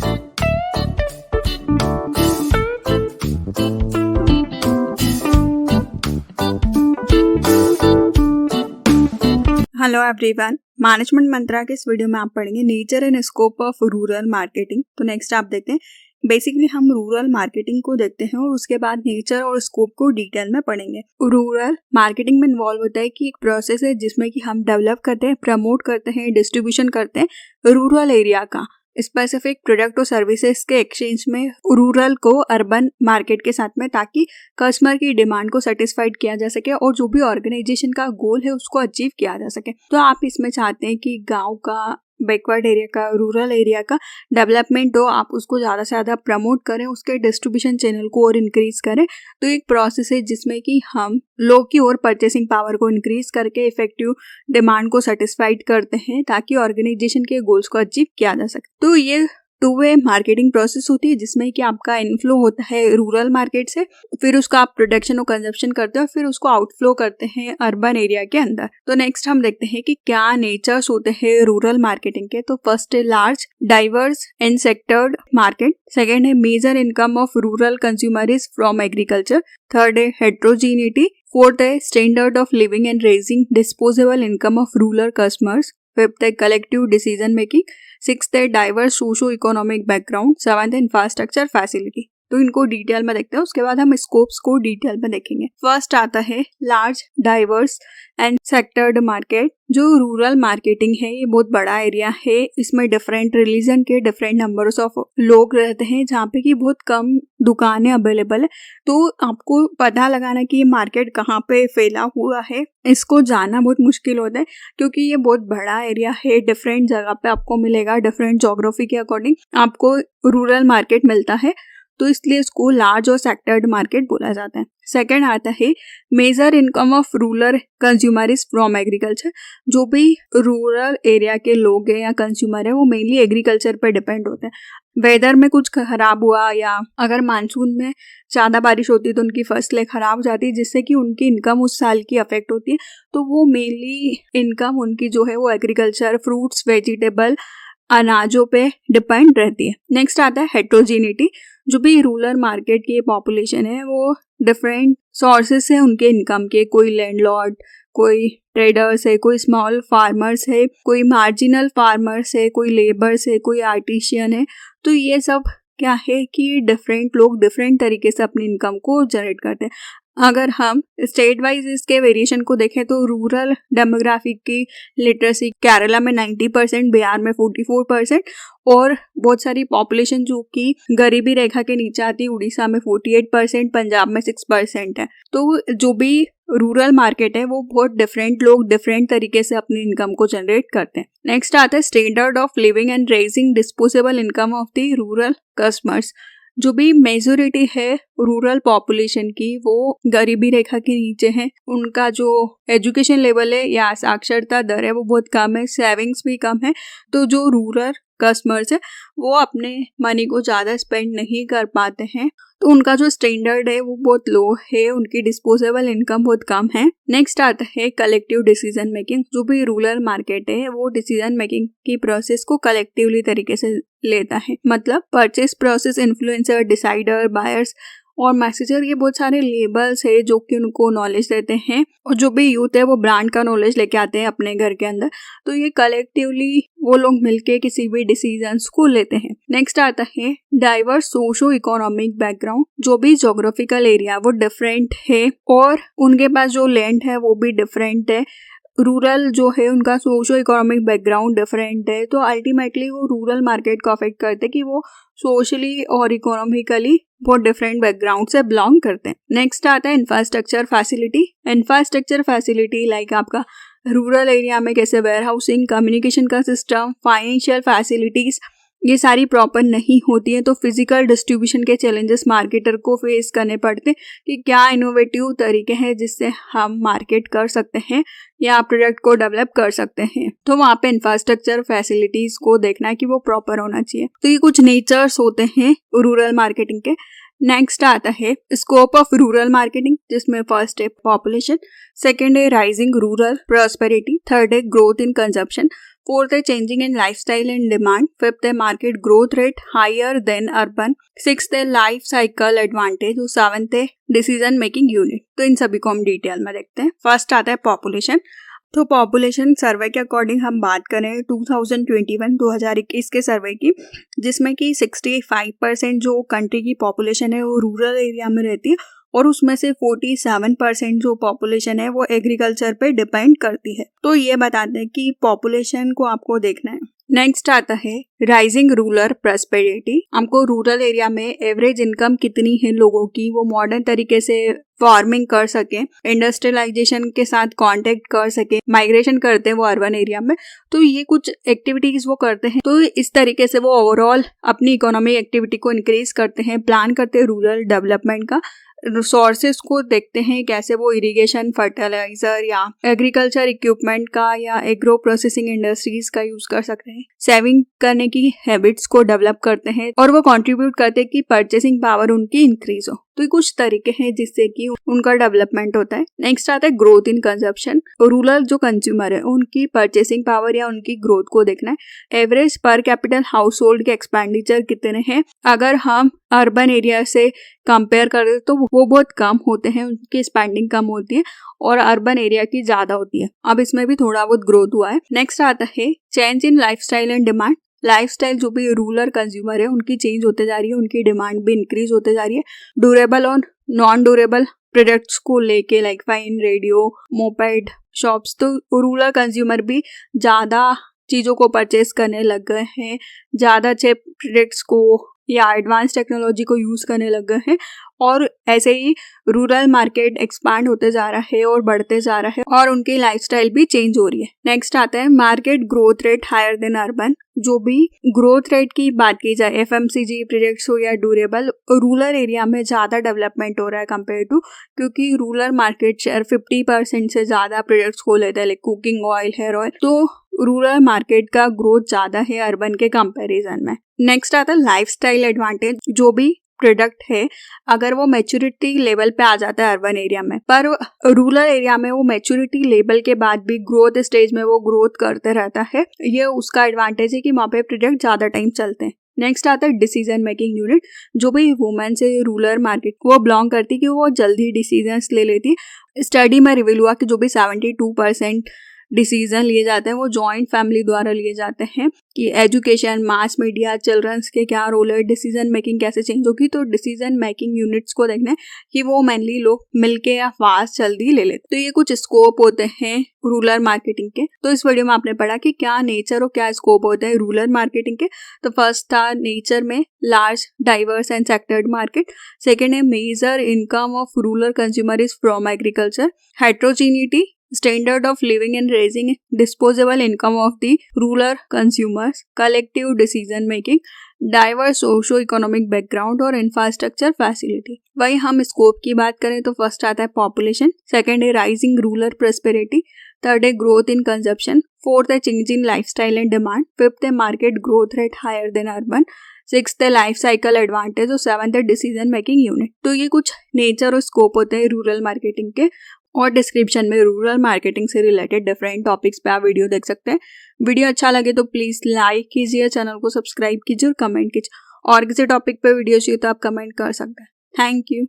Hello everyone, management मंत्रा के इस video में आप पढ़ेंगे nature and scope of rural marketing. तो नेक्स्ट आप देखते हैं, बेसिकली हम रूरल मार्केटिंग को देखते हैं और उसके बाद नेचर और स्कोप को डिटेल में पढ़ेंगे। रूरल मार्केटिंग में इन्वॉल्व होता है कि एक प्रोसेस है जिसमें कि हम डेवलप करते हैं, प्रमोट करते हैं, डिस्ट्रीब्यूशन करते हैं रूरल एरिया का स्पेसिफिक प्रोडक्ट और सर्विसेज के एक्सचेंज में रूरल को अर्बन मार्केट के साथ में, ताकि कस्टमर की डिमांड को सेटिस्फाइड किया जा सके और जो भी ऑर्गेनाइजेशन का गोल है उसको अचीव किया जा सके। तो आप इसमें चाहते हैं कि गांव का, बैकवर्ड एरिया का, रूरल एरिया का डेवलपमेंट हो, आप उसको ज़्यादा से ज़्यादा प्रमोट करें, उसके डिस्ट्रीब्यूशन चैनल को और इंक्रीज करें। तो एक प्रोसेस है जिसमें कि हम लोग की और परचेसिंग पावर को इंक्रीज करके इफेक्टिव डिमांड को सेटिस्फाइड करते हैं ताकि ऑर्गेनाइजेशन के गोल्स को अचीव किया जा सके। तो ये टू वे मार्केटिंग प्रोसेस होती है जिसमें कि आपका इनफ्लो होता है रूरल मार्केट से, फिर उसका आप प्रोडक्शन और कंजप्शन करते हैं और फिर उसको आउटफ्लो करते हैं अर्बन एरिया के अंदर। तो नेक्स्ट हम देखते हैं कि क्या नेचर्स होते हैं रूरल मार्केटिंग के। तो फर्स्ट है large diverse and scattered market, second है major income of rural consumer is from agriculture, third है हेट्रोजीनिटी, फोर्थ है standard of living and rising disposable income of rural customers, fifth है collective decision making, sixth है diverse socio economic background, seventh है infrastructure facility. तो इनको detail में देखते हैं, उसके बाद हम स्कोप्स को डिटेल में देखेंगे। फर्स्ट आता है large diverse and scattered market. जो रूरल मार्केटिंग है ये बहुत बड़ा एरिया है, इसमें डिफरेंट रिलीजन के डिफरेंट नंबर्स ऑफ लोग रहते हैं, जहाँ पे कि बहुत कम दुकानें अवेलेबल है। तो आपको पता लगाना कि ये मार्केट कहाँ पे फैला हुआ है, इसको जानना बहुत मुश्किल होता है क्योंकि ये बहुत बड़ा एरिया है, डिफरेंट जगह पे आपको मिलेगा, डिफरेंट ज्योग्राफी के अकॉर्डिंग आपको रूरल मार्केट मिलता है, तो इसलिए इसको लार्ज और सेक्टर्ड मार्केट बोला जाता है। सेकंड आता है major income of rural consumer is from agriculture. जो भी रूरल एरिया के लोग हैं या कंज्यूमर है वो मेनली एग्रीकल्चर पर डिपेंड होते हैं। वेदर में कुछ खराब हुआ या अगर मानसून में ज़्यादा बारिश होती है तो उनकी फसलें खराब हो जाती है, जिससे कि उनकी इनकम उस साल की अफेक्ट होती है। तो वो मेनली इनकम उनकी जो है वो एग्रीकल्चर, फ्रूट्स, वेजिटेबल, अनाजों पे डिपेंड रहती है। नेक्स्ट आता है हेट्रोजीनिटी। जो भी रूरल मार्केट की पॉपुलेशन है वो डिफरेंट सोर्सेस है उनके इनकम के, कोई लैंडलॉर्ड, कोई ट्रेडर्स है, कोई स्मॉल फार्मर्स है, कोई मार्जिनल फार्मर्स है, कोई लेबर्स है, कोई आर्टिशियन है। तो ये सब क्या है कि डिफरेंट लोग डिफरेंट तरीके से अपनी इनकम को जनरेट करते हैं। अगर हम स्टेट वाइज इसके वेरिएशन को देखें तो रूरल डेमोग्राफिक की लिटरेसी केरला में 90%, बिहार में 44% और बहुत सारी पॉपुलेशन जो कि गरीबी रेखा के नीचे आती है, उड़ीसा में 48%, पंजाब में 6% है। तो जो भी रूरल मार्केट है वो बहुत डिफरेंट लोग डिफरेंट तरीके से अपनी इनकम को जनरेट करते हैं। नेक्स्ट आता है standard of living and rising disposable income of the rural customers. जो भी मेजोरिटी है रूरल पॉपुलेशन की वो गरीबी रेखा के नीचे है, उनका जो एजुकेशन लेवल है या साक्षरता दर है वो बहुत कम है, सेविंग्स भी कम है। तो जो रूरल कस्टमर्स है वो अपने मनी को ज़्यादा स्पेंड नहीं कर पाते हैं, तो उनका जो स्टैंडर्ड है वो बहुत लो है, उनकी डिस्पोजेबल इनकम बहुत कम है। नेक्स्ट आता है कलेक्टिव डिसीजन मेकिंग। जो भी रूरल मार्केट है वो डिसीजन मेकिंग की प्रोसेस को कलेक्टिवली तरीके से लेता है, मतलब purchase process, influencer, decider, buyers और मैसेजर, ये बहुत सारे लेबल्स है जो कि उनको नॉलेज देते हैं और जो भी यूथ है वो ब्रांड का नॉलेज लेके आते हैं अपने घर के अंदर। तो ये कलेक्टिवली वो लोग मिलके किसी भी डिसीजंस को लेते हैं। नेक्स्ट आता है डाइवर्स सोशो इकोनॉमिक बैकग्राउंड। जो भी ज्योग्राफिकल एरिया वो डिफरेंट है और उनके पास जो लैंड है वो भी डिफरेंट है। रूरल जो है उनका सोशो इकोनॉमिक बैकग्राउंड डिफरेंट है, तो अल्टीमेटली वो रूरल मार्केट को अफेक्ट करते हैं कि वो सोशली और इकोनॉमिकली बहुत डिफरेंट बैकग्राउंड से बिलोंग करते हैं। नेक्स्ट आता है infrastructure facility. Infrastructure facility like आपका रूरल एरिया में कैसे वेयर हाउसिंग, कम्युनिकेशन का सिस्टम, फाइनेंशियल फैसिलिटीज, ये सारी प्रॉपर नहीं होती है, तो फिजिकल डिस्ट्रीब्यूशन के चैलेंजेस मार्केटर को फेस करने पड़ते हैं कि क्या इनोवेटिव तरीके हैं जिससे हम मार्केट कर सकते हैं या प्रोडक्ट को डेवलप कर सकते हैं। तो वहाँ पे इंफ्रास्ट्रक्चर फैसिलिटीज को देखना है कि वो प्रॉपर होना चाहिए। तो ये कुछ नेचर्स होते हैं रूरल मार्केटिंग के। नेक्स्ट आता है स्कोप ऑफ रूरल मार्केटिंग, जिसमें फर्स्ट है पॉपुलेशन, सेकंड है राइजिंग रूरल प्रॉस्पेरिटी, थर्ड है ग्रोथ इन कंजप्शन, फोर्थ है changing in lifestyle and demand. Fifth है market growth rate higher than urban. Sixth है लाइफ साइकिल एडवांटेज। और seventh है decision making unit. तो इन सभी को हम डिटेल में देखते हैं। फर्स्ट आता है पॉपुलेशन। तो पॉपुलेशन सर्वे के अकॉर्डिंग हम बात करें 2021 के सर्वे की, जिसमें कि 65% जो कंट्री की पॉपुलेशन है वो रूरल एरिया में रहती है और उसमें से 47% जो पॉपुलेशन है वो एग्रीकल्चर पे डिपेंड करती है। तो ये बताते हैं कि पॉपुलेशन को आपको देखना है। नेक्स्ट आता है राइजिंग रूरल प्रॉस्पेरिटी। हमको रूरल एरिया में एवरेज इनकम कितनी है लोगों की, वो मॉडर्न तरीके से फार्मिंग कर सके, इंडस्ट्रियलाइजेशन के साथ कांटेक्ट कर सके, माइग्रेशन करते हैं वो अर्बन एरिया में, तो ये कुछ एक्टिविटीज वो करते हैं। तो इस तरीके से वो ओवरऑल अपनी इकोनॉमिक एक्टिविटी को इंक्रीज करते हैं, प्लान करते हैं रूरल डेवलपमेंट का। रिसोर्सेज को देखते हैं कैसे वो इरिगेशन, फर्टिलाइजर या एग्रीकल्चर इक्विपमेंट का या एग्रो प्रोसेसिंग इंडस्ट्रीज का यूज कर सकते हैं। सेविंग करने की हैबिट्स को डेवलप करते हैं और वो कंट्रीब्यूट करते हैं कि परचेसिंग पावर उनकी इंक्रीज हो। तो ये कुछ तरीके हैं जिससे कि उनका डेवलपमेंट होता है। नेक्स्ट आता है ग्रोथ इन कंजप्शन। रूरल जो कंज्यूमर है उनकी परचेसिंग पावर या उनकी ग्रोथ को देखना है। एवरेज पर कैपिटल हाउस होल्ड के एक्सपेंडिचर कितने हैं, अगर हम अर्बन एरिया से कंपेयर करें तो वो बहुत कम होते हैं, उनकी स्पेंडिंग कम होती है और अर्बन एरिया की ज्यादा होती है। अब इसमें भी थोड़ा बहुत ग्रोथ हुआ है। नेक्स्ट आता है change in lifestyle and demand. Lifestyle जो भी रूरल कंज्यूमर है उनकी चेंज होते जा रही है, उनकी डिमांड भी इंक्रीज होते जा रही है। ड्यूरेबल और नॉन ड्यूरेबल प्रोडक्ट्स को लेके like fine, radio, moped, shops, तो रूरल कंज्यूमर भी ज्यादा चीजों को परचेस करने लग गए हैं, ज्यादा अच्छे प्रोडक्ट्स को या एडवांस टेक्नोलॉजी को यूज करने लग गए हैं और ऐसे ही रूरल मार्केट एक्सपांड होते जा रहा है और बढ़ते जा रहा है और उनकी लाइफस्टाइल भी चेंज हो रही है। नेक्स्ट आता है market growth rate higher than urban. जो भी ग्रोथ रेट की बात की जाए, एफएमसीजी प्रोडक्ट्स हो या ड्यूरेबल, रूरल एरिया में ज्यादा डेवलपमेंट हो रहा है कंपेयर टू, क्योंकि रूरल मार्केट शेयर 50% से ज्यादा प्रोडक्ट्स को लेता है, like cooking oil, hair oil. तो रूरल मार्केट का ग्रोथ ज्यादा है अर्बन के कंपैरिजन में। नेक्स्ट आता है लाइफस्टाइल एडवांटेज। जो भी प्रोडक्ट है अगर वो मैच्योरिटी लेवल पे आ जाता है अर्बन एरिया में, पर रूरल एरिया में वो मैच्योरिटी लेवल के बाद भी ग्रोथ स्टेज में वो ग्रोथ करते रहता है, ये उसका एडवांटेज है कि वहाँ पे प्रोडक्ट ज्यादा टाइम चलते हैं। नेक्स्ट आता है डिसीजन मेकिंग यूनिट। जो भी वुमेन से रूरल मार्केट वो बिलोंग करती है कि वो जल्दी डिसीजंस ले लेती है। स्टडी में रिवील हुआ कि जो भी 72% डिसीजन लिए जाते हैं वो जॉइंट फैमिली द्वारा लिए जाते हैं, कि एजुकेशन, मास मीडिया, चिल्ड्रंस के क्या रोल है, डिसीजन मेकिंग कैसे चेंज होगी। तो डिसीजन मेकिंग यूनिट्स को देखना है कि वो मेनली लोग मिलके या फास्ट जल्दी ले लेते। तो ये कुछ स्कोप होते हैं रूरल मार्केटिंग के। तो इस वीडियो में आपने पढ़ा कि क्या नेचर और क्या स्कोप होता है रूरल मार्केटिंग के। तो फर्स्ट था नेचर में large, diverse and scattered market. Second है major income of rural consumer is from agriculture. Heterogeneity, standard of living and raising disposable income of the rural consumers, collective decision making, diverse socio-economic background और infrastructure facility। वही हम scope की बात करें तो first आता है पॉपुलेशन, सेकेंड है राइजिंग रूरल प्रॉस्पेरिटी, थर्ड है ग्रोथ इन कंजप्शन, फोर्थ है change in lifestyle and demand, fifth है market growth rate higher than urban, sixth है लाइफ साइकिल एडवांटेज और सेवंथ है डिसीजन मेकिंग यूनिट। तो ये कुछ नेचर और स्कोप होते हैं रूरल मार्केटिंग के और डिस्क्रिप्शन में रूरल मार्केटिंग से रिलेटेड डिफरेंट टॉपिक्स पे आप वीडियो देख सकते हैं। वीडियो अच्छा लगे तो प्लीज़ लाइक कीजिए, चैनल को सब्सक्राइब कीजिए और कमेंट कीजिए। और किसी टॉपिक पे वीडियो चाहिए तो आप कमेंट कर सकते हैं। Thank you.